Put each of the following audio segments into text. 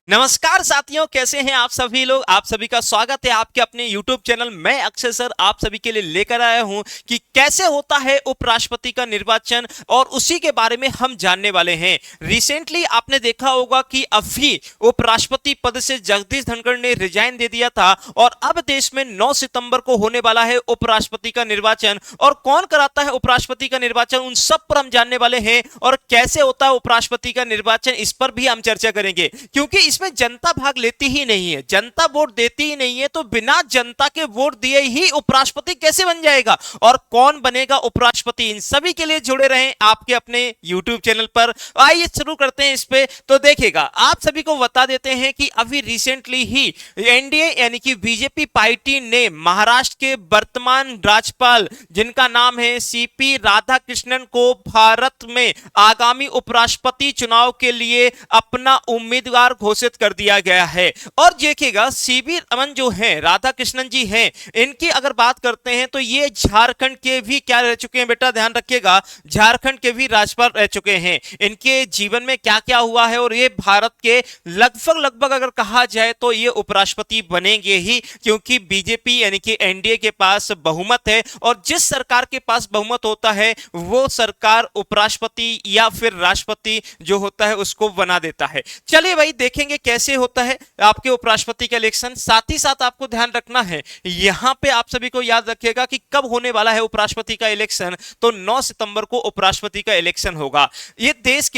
नमस्कार साथियों, कैसे हैं आप सभी लोग। आप सभी का स्वागत है आपके अपने YouTube चैनल। मैं अक्षय सर आप सभी के लिए लेकर आया हूं कि कैसे होता है उपराष्ट्रपति का निर्वाचन, और उसी के बारे में हम जानने वाले हैं। रिसेंटली आपने देखा होगा कि अभी उपराष्ट्रपति पद से जगदीश धनखड़ ने रिजाइन दे दिया था, और अब देश में 9 सितंबर को होने वाला है उपराष्ट्रपति का निर्वाचन। और कौन कराता है उपराष्ट्रपति का निर्वाचन, उन सब पर हम जानने वाले हैं। और कैसे होता है उपराष्ट्रपति का निर्वाचन, इस पर भी हम चर्चा करेंगे, क्योंकि इसमें जनता भाग लेती ही नहीं है, जनता वोट देती ही नहीं है। तो बिना जनता के वोट दिए ही उपराष्ट्रपति कैसे बन जाएगा, और कौन बनेगा उपराष्ट्रपति, इन सभी के लिए जुड़े रहें आपके अपने YouTube चैनल पर। आइए शुरू करते हैं इस पे। तो देखिएगा, आप सभी को बता देते हैं कि अभी रिसेंटली ही एनडीए यानी कि बीजेपी पार्टी ने महाराष्ट्र के वर्तमान राज्यपाल, जिनका नाम है सीपी राधाकृष्णन, को भारत में आगामी उपराष्ट्रपति चुनाव के लिए अपना उम्मीदवार घोषित कर दिया गया है। और देखिएगा, सीवी रमन जो है, राधाकृष्णन जी हैं, इनकी अगर बात करते हैं तो ये झारखंड के भी क्या रह चुके हैं, बेटा ध्यान रखिएगा, झारखंड के भी राज्यपाल रह चुके हैं। इनके जीवन में क्या क्या हुआ है, और ये भारत के लगभग लगभग अगर कहा जाए तो ये उपराष्ट्रपति बनेंगे ही, क्योंकि बीजेपी यानी कि एनडीए के पास बहुमत है, और जिस सरकार के पास बहुमत होता है वो सरकार उपराष्ट्रपति या फिर राष्ट्रपति जो होता है उसको बना देता है। चलिए भाई, देखेंगे कैसे होता है आपके उपराष्ट्रपति का इलेक्शन। साथ ही साथ आपको ध्यान रखना है, यहां पे आप सभी को याद रखिएगा कि कब होने वाला है उपराष्ट्रपति का इलेक्शन। तो 9 सितंबर को उपराष्ट्रपति का इलेक्शन होगा। ये देश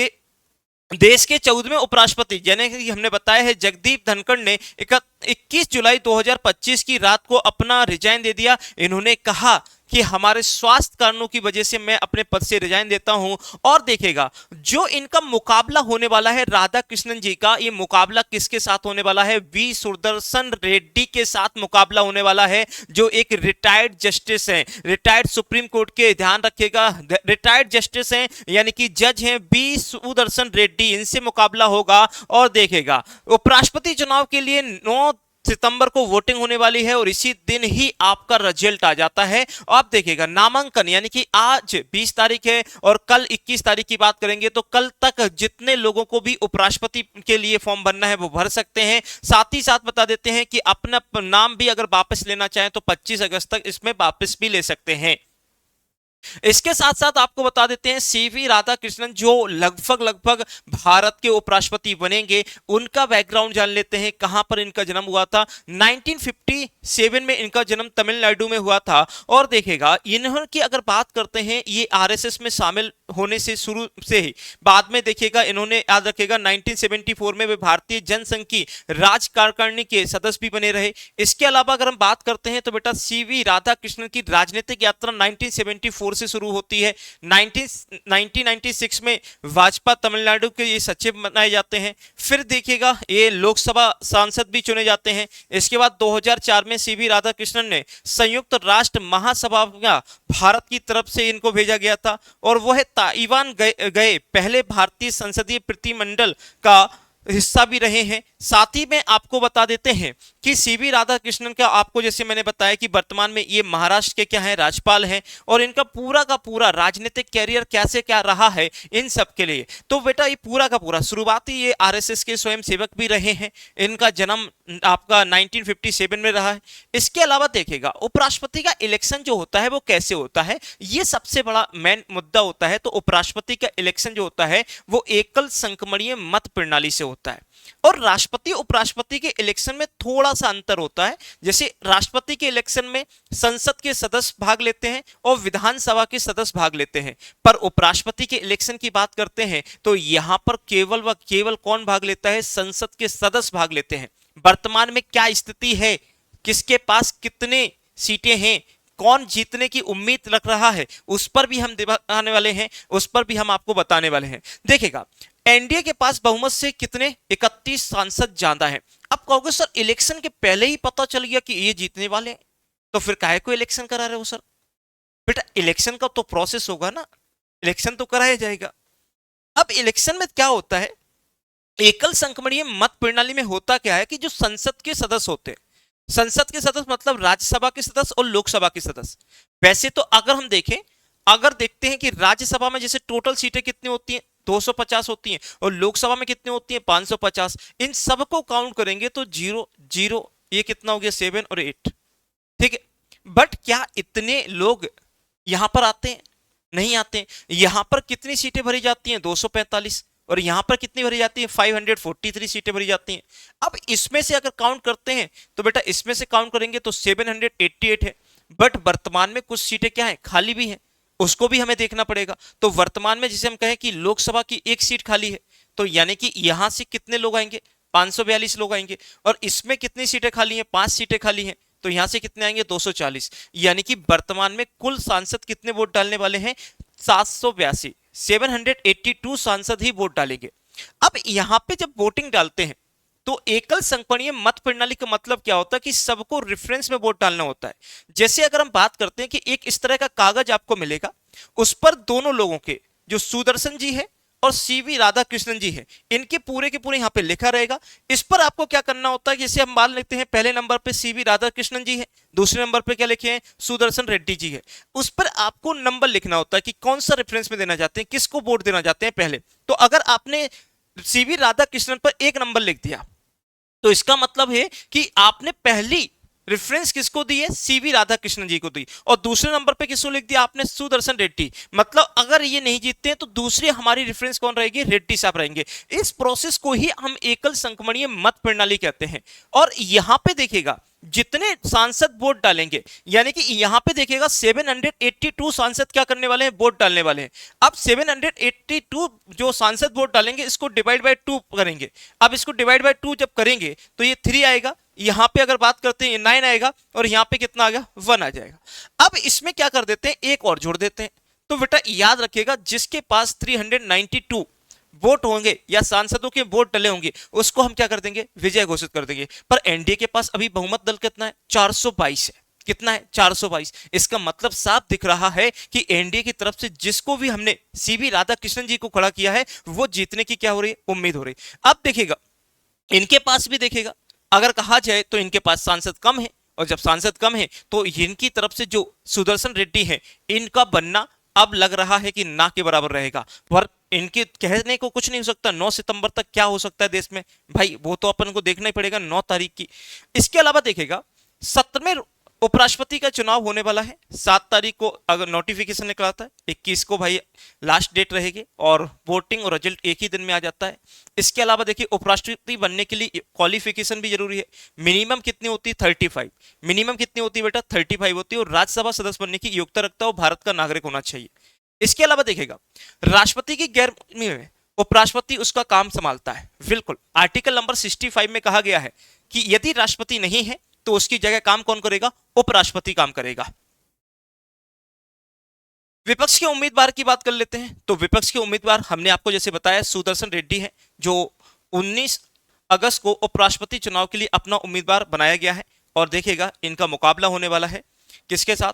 के 14वें उपराष्ट्रपति, यानी कि हमने बताया है जगदीप धनखड़ ने 21 जुलाई 2025 की रात को अपना रिजाइन दे दिया। इन्होंने कहा कि हमारे स्वास्थ्य कारणों की वजह से मैं अपने पद से रिजाइन देता हूं। और देखेगा, जो इनका मुकाबला होने वाला है राधाकृष्णन जी का, ये मुकाबला किसके साथ होने वाला है, वी सुदर्शन रेड्डी के साथ मुकाबला होने वाला है, जो एक रिटायर्ड जस्टिस हैं, रिटायर्ड सुप्रीम कोर्ट के, ध्यान रखिएगा, रिटायर्ड जस्टिस हैं, यानी कि जज हैं वी सुदर्शन रेड्डी, इनसे मुकाबला होगा। और देखेगा, उपराष्ट्रपति चुनाव के लिए 9 सितंबर को वोटिंग होने वाली है, और इसी दिन ही आपका रिजल्ट आ जाता है। आप देखिएगा, नामांकन यानी कि आज 20 तारीख है और कल 21 तारीख की बात करेंगे, तो कल तक जितने लोगों को भी उपराष्ट्रपति के लिए फॉर्म भरना है वो भर सकते हैं। साथ ही साथ बता देते हैं कि अपना नाम भी अगर वापस लेना चाहें तो 25 अगस्त तक इसमें वापस भी ले सकते हैं। इसके साथ साथ आपको बता देते हैं, सीवी राधाकृष्णन जो लगभग लगभग भारत के उपराष्ट्रपति बनेंगे, उनका बैकग्राउंड जान लेते हैं, कहां पर इनका जन्म हुआ था। 1957 में इनका जन्म तमिलनाडु में हुआ था। और देखेगा, इन्होंने अगर बात करते हैं, ये आरएसएस में शामिल होने से शुरू से ही, बाद में देखिएगा, इन्होंने याद रखेगा 1974 में वे भारतीय जनसंघ की राजकारकारिणी के सदस्य भी बने रहे। इसके अलावा अगर हम बात करते हैं तो बेटा, सीवी राधाकृष्णन की राजनीतिक यात्रा 1974 से शुरू होती है। 1996 में भाजपा तमिलनाडु के ये सचिव बनाए जाते हैं। फिर देखिएगा, ये लोकसभा सांसद भी चुने जाते हैं। इसके बाद 2004 में सीवी राधाकृष्णन ने संयुक्त राष्ट्र महासभा भारत की तरफ से इनको भेजा गया था, और वह ताइवान गए पहले भारतीय संसदीय प्रतिनिधिमंडल का हिस्सा भी रहे हैं। साथ ही में आपको बता देते हैं कि सीवी राधाकृष्णन का, आपको जैसे मैंने बताया कि वर्तमान में ये महाराष्ट्र के क्या है, राज्यपाल हैं, और इनका पूरा का पूरा राजनीतिक कैरियर कैसे क्या रहा है इन सब के लिए। तो बेटा, ये पूरा का पूरा शुरुआती ये आरएसएस के स्वयं सेवक भी रहे हैं। इनका जन्म आपका 1957 में रहा है। इसके अलावा देखेगा, उपराष्ट्रपति का इलेक्शन जो होता है वो कैसे होता है, ये सबसे बड़ा मेन मुद्दा होता है। तो उपराष्ट्रपति का इलेक्शन जो होता है वो एकल संक्रमणीय मत प्रणाली से होता है, और राष्ट्रपति उपराष्ट्रपति के इलेक्शन में थोड़ा सा अंतर होता है। जैसे राष्ट्रपति के इलेक्शन में संसद के सदस्य भाग लेते हैं और विधानसभा के सदस्य भाग लेते हैं, पर उपराष्ट्रपति के इलेक्शन की बात करते हैं तो यहां पर केवल व केवल कौन भाग लेता है, संसद के सदस्य भाग लेते हैं। वर्तमान में क्या स्थिति है, किसके पास कितने सीटें हैं, कौन जीतने की उम्मीद रख रहा है, उस पर भी हम बताने वाले हैं, उस पर भी हम आपको बताने वाले हैं। देखेगा, एनडीए के पास बहुमत से कितने 31 सांसद ज्यादा हैं। अब कहोगे सर, इलेक्शन के पहले ही पता चल गया कि ये जीतने वाले हैं, तो फिर काहे को इलेक्शन करा रहे हो सर। बेटा, इलेक्शन का तो प्रोसेस होगा ना, इलेक्शन तो कराया जाएगा। अब इलेक्शन में क्या होता है, एकल संक्रमणीय मत प्रणाली में होता क्या है कि जो संसद के सदस्य होते हैं, संसद के सदस्य मतलब राज्यसभा के सदस्य और लोकसभा के सदस्य। वैसे तो अगर हम देखें, अगर देखते हैं कि राज्यसभा में जैसे टोटल सीटें कितनी होती हैं, 250 होती हैं, और लोकसभा में कितनी होती हैं 550। इन सबको काउंट करेंगे तो 0 0, ये कितना हो गया 7 और 8, ठीक है। बट क्या इतने लोग यहां पर आते हैं? नहीं आते। यहां पर कितनी सीटें भरी जाती हैं 245, और यहां पर कितनी भरी जाती है 543 सीटें भरी जाती हैं। अब इसमें से अगर काउंट करते हैं तो बेटा इसमें से काउंट करेंगे तो 788 है, बट वर्तमान में कुछ सीटें क्या है खाली भी हैं, उसको भी हमें देखना पड़ेगा। तो वर्तमान में जिसे हम कहें कि लोकसभा की एक सीट खाली है, तो यानी कि यहां से कितने लोग आएंगे 542 लोग आएंगे, और इसमें कितनी सीटें खाली हैं 5 सीटें खाली हैं, तो यहां से कितने आएंगे 240। यानी कि वर्तमान में कुल सांसद कितने वोट डालने वाले हैं 782, 782 सांसद ही वोट डालेंगे। अब यहां पे जब वोटिंग डालते हैं तो एकल संगणकीय मत प्रणाली का मतलब क्या होता है कि सबको रेफरेंस में वोट डालना होता है। जैसे अगर हम बात करते हैं कि एक इस तरह का कागज आपको मिलेगा, उस पर दोनों लोगों के, जो सुदर्शन जी है और सीवी राधाकृष्णन जी है, इनके पूरे के पूरे यहां पे लिखा रहेगा। इस पर आपको क्या करना होता है, जैसे हम मान लेते हैं पहले नंबर पे सीवी राधाकृष्णन जी है, दूसरे नंबर पे क्या लिखे हैं सुदर्शन रेड्डी जी है, उस पर आपको नंबर लिखना होता है कि कौन सा रेफरेंस में देना चाहते हैं, किसको वोट देना चाहते हैं पहले। तो अगर आपने सीवी राधाकृष्णन पर 1 नंबर लिख दिया तो इसका मतलब है कि आपने पहली रेफरेंस किसको दी है सीवी राधाकृष्णन जी को दी, और दूसरे नंबर पे किसको लिख दिया आपने सुदर्शन रेड्डी। मतलब अगर ये नहीं जीतते हैं तो दूसरी हमारी रेफरेंस कौन रहेगी रेड्डी साहब रहेंगे। इस प्रोसेस को ही हम एकल संगणकीय मत प्रणाली कहते हैं। और यहां पे देखिएगा जितने सांसद वोट डालेंगे, यानी कि यहां पे देखिएगा 782 सांसद क्या करने वाले हैं वोट डालने वाले हैं। अब 782 जो सांसद वोट डालेंगे इसको डिवाइड बाय 2 करेंगे। अब इसको डिवाइड बाय 2 जब करेंगे तो ये 3 आएगा, यहां पे अगर बात करते हैं 9 आएगा, और यहां पे कितना आ गया 1 आ जाएगा। अब इसमें क्या कर देते हैं एक और जोड़ देते हैं। तो बेटा याद रखिएगा जिसके पास 392 वोट होंगे या सांसदों के वोट डले होंगे उसको हम क्या कर देंगे विजय घोषित कर देंगे। पर एनडीए के पास अभी बहुमत दल कितना है 422 है। कितना है 422। इसका मतलब साफ दिख रहा है कि एनडीए की तरफ से जिसको भी हमने सीवी राधाकृष्णन जी को खड़ा किया है वो जीतने की क्या हो रही है उम्मीद हो रही है। अब देखिएगा इनके पास भी देखिएगा अगर कहा जाए तो इनके पास सांसद कम है, और जब सांसद कम है तो इनकी तरफ से जो सुदर्शन रेड्डी है इनका बनना अब लग रहा है कि ना के बराबर रहेगा। पर इनके कहने को कुछ नहीं हो सकता, 9 सितंबर तक क्या हो सकता है देश में भाई वो तो अपन को देखना ही पड़ेगा 9 तारीख की। इसके अलावा देखेगा 17वें उपराष्ट्रपति का चुनाव होने वाला है 7 तारीख को अगर नोटिफिकेशन निकला था, 21 को भाई लास्ट डेट रहेगी, और वोटिंग और रिजल्ट एक ही दिन में आ जाता है। इसके अलावा देखिए उपराष्ट्रपति बनने के लिए क्वालिफिकेशन भी जरूरी है। मिनिमम कितनी होती है 35, मिनिमम कितनी होती है बेटा 35 होती है, और राज्यसभा सदस्य बनने की योग्यता रखता है भारत का नागरिक होना चाहिए। इसके अलावा देखेगा राष्ट्रपति की गैर में उपराष्ट्रपति उसका काम संभालता है। बिल्कुल आर्टिकल नंबर 65 में कहा गया है कि यदि राष्ट्रपति नहीं है तो उसकी जगह काम कौन करेगा उपराष्ट्रपति काम करेगा। विपक्ष के उम्मीदवार की बात कर लेते हैं। तो विपक्ष के उम्मीदवार हमने आपको जैसे बताया सुदर्शन रेड्डी है जो 19 अगस्त को उपराष्ट्रपति चुनाव के लिए अपना उम्मीदवार बनाया गया है। और देखिएगा इनका मुकाबला होने वाला है किसके साथ,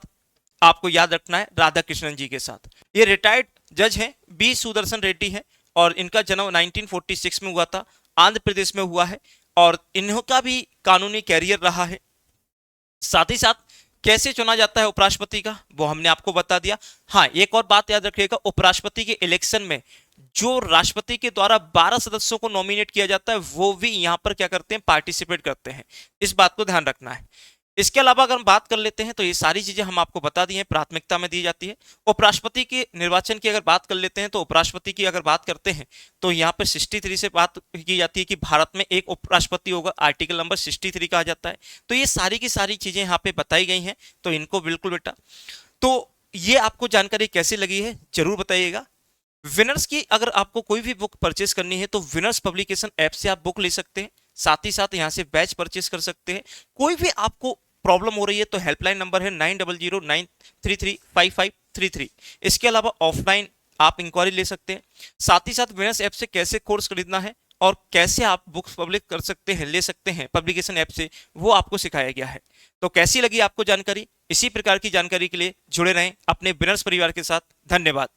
आपको याद रखना है राधाकृष्णन जी के साथ। ये रिटायर्ड जज हैं बी सुदर्शन रेड्डी हैं, और इनका जन्म 1946 में हुआ था, आंध्र प्रदेश में हुआ है, और इनका भी कानूनी कैरियर रहा है। साथ ही साथ कैसे चुना जाता है उपराष्ट्रपति का वो हमने आपको बता दिया। हाँ एक और बात याद रखिएगा, उपराष्ट्रपति के इलेक्शन में जो राष्ट्रपति के द्वारा 12 सदस्यों को नॉमिनेट किया जाता है वो भी यहां पर क्या करते हैं पार्टिसिपेट करते हैं, इस बात को ध्यान रखना है। इसके अलावा अगर हम बात कर लेते हैं तो ये सारी चीजें हम आपको बता दी हैं, प्राथमिकता में दी जाती है। उपराष्ट्रपति के निर्वाचन की अगर बात कर लेते हैं तो उपराष्ट्रपति की अगर बात करते हैं तो यहाँ पर 63 से बात की जाती है कि भारत में एक उपराष्ट्रपति होगा, आर्टिकल नंबर 63 कहा जाता है। तो ये सारी की सारी चीजें यहाँ पे बताई गई हैं, तो इनको बिल्कुल बेटा। तो ये आपको जानकारी कैसी लगी है जरूर बताइएगा। विनर्स की अगर आपको कोई भी बुक परचेस करनी है तो विनर्स पब्लिकेशन ऐप से आप बुक ले सकते हैं, साथ ही साथ यहाँ से बैच परचेस कर सकते हैं। कोई भी आपको प्रॉब्लम हो रही है तो हेल्पलाइन नंबर है 9009335533। इसके अलावा ऑफलाइन आप इंक्वायरी ले सकते हैं। साथ ही साथ विनर्स ऐप से कैसे कोर्स खरीदना है और कैसे आप बुक्स पब्लिक कर सकते हैं, ले सकते हैं पब्लिकेशन ऐप से, वो आपको सिखाया गया है। तो कैसी लगी आपको जानकारी? इसी प्रकार की जानकारी के लिए जुड़े रहें अपने विनर्स परिवार के साथ। धन्यवाद।